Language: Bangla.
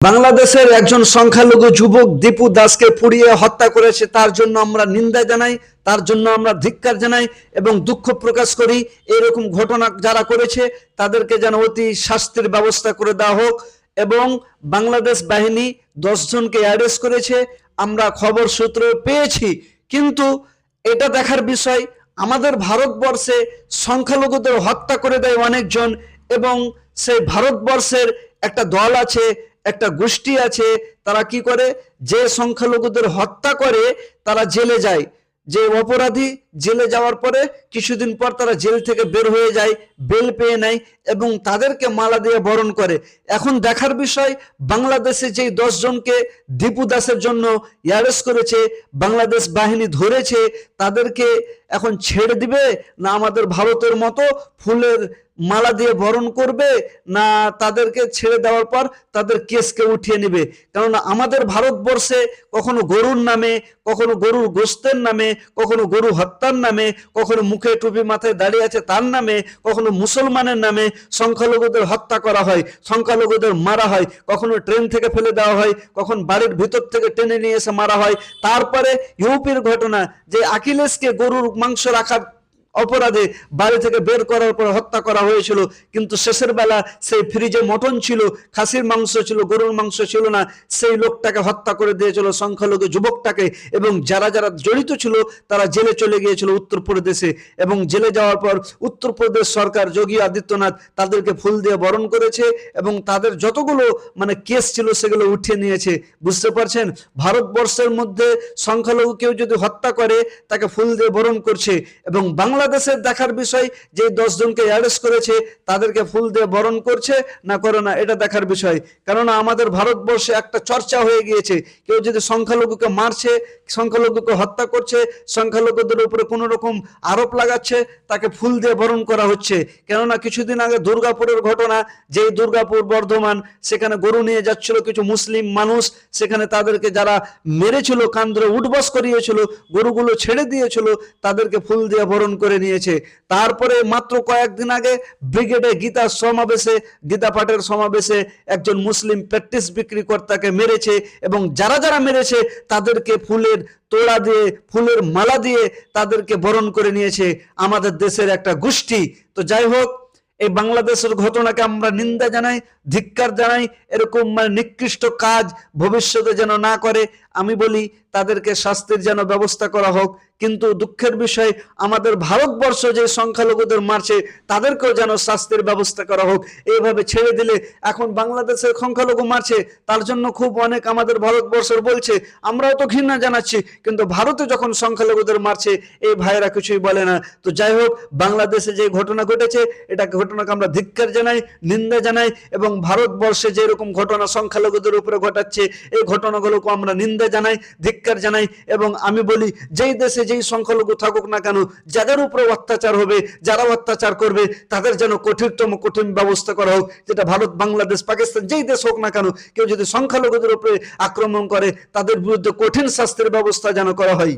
বাংলাদেশের একজন সংখ্যালঘু যুবক দীপু দাসকে পুড়িয়ে হত্যা করেছে, তার জন্য আমরা নিন্দা জানাই, তার জন্য আমরা ধিক্কার জানাই এবং দুঃখ প্রকাশ করি। এরকম ঘটনা যারা করেছে তাদেরকে যেন অতি শাস্তির ব্যবস্থা করে দেওয়া হোক। এবং বাংলাদেশ বাহিনী 10 জনকে অ্যারেস্ট করেছে, আমরা খবর সূত্র পেয়েছি। কিন্তু এটা দেখার বিষয়, আমাদের ভারতবর্ষে সংখ্যালঘুদের হত্যা করে দেয় অনেকজন, এবং সেই ভারতবর্ষের একটা দল আছে, একটা গোষ্ঠী আছে, তারা কি করে, যে সংখ্যালঘুদের হত্যা করে তারা জেলে যায়। যে অপরাধী জেলে যাওয়ার পরে কিছুদিন পর তারা জেল থেকে বের হয়ে যায়, বেল পেয়ে নেয় এবং তাদেরকে মালা দিয়ে বরণ করে। এখন দেখার বিষয়, বাংলাদেশে যে 10 জনকে দীপু দাসের জন্য অ্যারেস্ট করেছে, বাংলাদেশ বাহিনী ধরেছে, তাদেরকে এখন ছেড়ে দিবে না আমাদের ভারতের মতো ফুলের মালা দিয়ে বরণ করবে, না তাদেরকে ছেড়ে দেওয়ার পর তাদের কেসকে উঠিয়ে নেবে? কেননা আমাদের ভারতবর্ষে কখনো গরুর নামে, কখনো গরুর গোস্তের নামে, কখনো গরু হত্যার নামে, কখনো মুখে টুপি মাথায় দাঁড়িয়ে আছে তার নামে, কখনো মুসলমানের নামে সংখ্যালঘুদের হত্যা করা হয়, সংখ্যালঘুদের মারা হয়, কখনো ট্রেন থেকে ফেলে দেওয়া হয়, কখন বাড়ির ভিতর থেকে টেনে নিয়ে এসে মারা হয়। তারপরে ইউপির ঘটনা, যে আকিলেশকে গরুর মাংস রাখার অপরাধে বাড়ি থেকে বের করার পর হত্যা করা হয়েছিল, কিন্তু শেষের বেলা সেই ফ্রিজে মটন ছিল, খাসির মাংস ছিল, গরুর মাংস ছিল না, সেই লোকটাকে হত্যা করে দিয়েছিল, সংখ্যালঘু যুবকটাকে। এবং যারা যারা জড়িত ছিল তারা জেলে চলে গিয়েছিল উত্তরপ্রদেশে, এবং জেলে যাওয়ার পর উত্তরপ্রদেশ সরকার, যোগী আদিত্যনাথ, তাদেরকে ফুল দিয়ে বরণ করেছে এবং তাদের যতগুলো কেস ছিল সেগুলো উঠিয়ে নিয়েছে। বুঝতে পারছেন, ভারতবর্ষের মধ্যে সংখ্যালঘু কেউ যদি হত্যা করে তাকে ফুল দিয়ে বরণ করছে। এবং বাংলাদেশের দেখার বিষয়, যে 10 জনকে অ্যারেস্ট করেছে তাদেরকে ফুল দিয়ে বরণ করছে না করে না, এটা দেখার বিষয়। কেননা আমাদের ভারতবর্ষে একটা চর্চা হয়ে গিয়েছে, কেউ যদি সংখ্যালঘুকে মারছে, সংখ্যালঘুকে হত্যা করছে, সংখ্যালঘুদের উপরে কোনো রকম আরোপ লাগাচ্ছে, তাকে ফুল দিয়ে বরণ করা হচ্ছে। কেননা কিছুদিন আগে দুর্গাপুরের ঘটনা, যেই দুর্গাপুর বর্ধমান, সেখানে গরু নিয়ে যাচ্ছিল কিছু মুসলিম মানুষ, সেখানে তাদেরকে যারা মেরেছিল, কান ধরে উঠবস করিয়েছিল, গরুগুলো ছেড়ে দিয়েছিল, তাদেরকে ফুল দিয়ে বরণ করে নিয়েছে। তারপরে মাত্র কয়েকদিন আগে ব্রিগেডে গীতার সমাবেশে, গীতা পাঠের সমাবেশে একজন মুসলিম প্র্যাকটিস বিক্রি কর্তাকে মেরেছে, এবং যারা যারা মেরেছে তাদেরকে ফুলের তোড়া দিয়ে, ফুলের মালা দিয়ে তাদেরকে বরণ করে নিয়েছে আমাদের দেশের একটা গোষ্ঠী। তো যাই হোক, এই বাংলাদেশের ঘটনাকে আমরা নিন্দা জানাই, ধিক্কার জানাই। এরকম নিকৃষ্ট কাজ ভবিষ্যতে যেন না করে। আমি বলি তাদেরকে শাস্তির যেন ব্যবস্থা করা হোক। কিন্তু দুঃখের বিষয়, আমাদের ভারতবর্ষ যে সংখ্যালঘুদের মারছে তাদেরকেও যেন শাস্তির ব্যবস্থা করা হোক। এইভাবে ছেড়ে দিলে, এখন বাংলাদেশের সংখ্যালঘু মারছে, তার জন্য খুব অনেক আমাদের ভারতবর্ষের বলছে, আমরাও তো ঘৃণা জানাচ্ছি, কিন্তু ভারতে যখন সংখ্যালঘুদের মারছে এই ভাইয়েরা কিছুই বলে না। তো যাই হোক, বাংলাদেশে যে ঘটনা ঘটেছে, এটা ঘটনাকে আমরা ধিক্কার জানাই, নিন্দা জানাই, এবং ভারতবর্ষে যে এরকম ঘটনা সংখ্যালঘুদের উপরে ঘটাচ্ছে, এই ঘটনাগুলোকে আমরা নিন্দা জানাই, ধিক্কার জানাই। এবং আমি বলি, যেই দেশে যেই সংখ্যালঘু থাকুক না কেন, যাদের উপরে অত্যাচার হবে, যারা অত্যাচার করবে, তাদের যেন কঠিনতম কঠিন ব্যবস্থা করা হোক। যেটা ভারত, বাংলাদেশ, পাকিস্তান, যেই দেশ হোক না কেন, কেউ যদি সংখ্যালঘুদের উপরে আক্রমণ করে তাদের বিরুদ্ধে কঠিন শাস্তির ব্যবস্থা যেন করা হয়।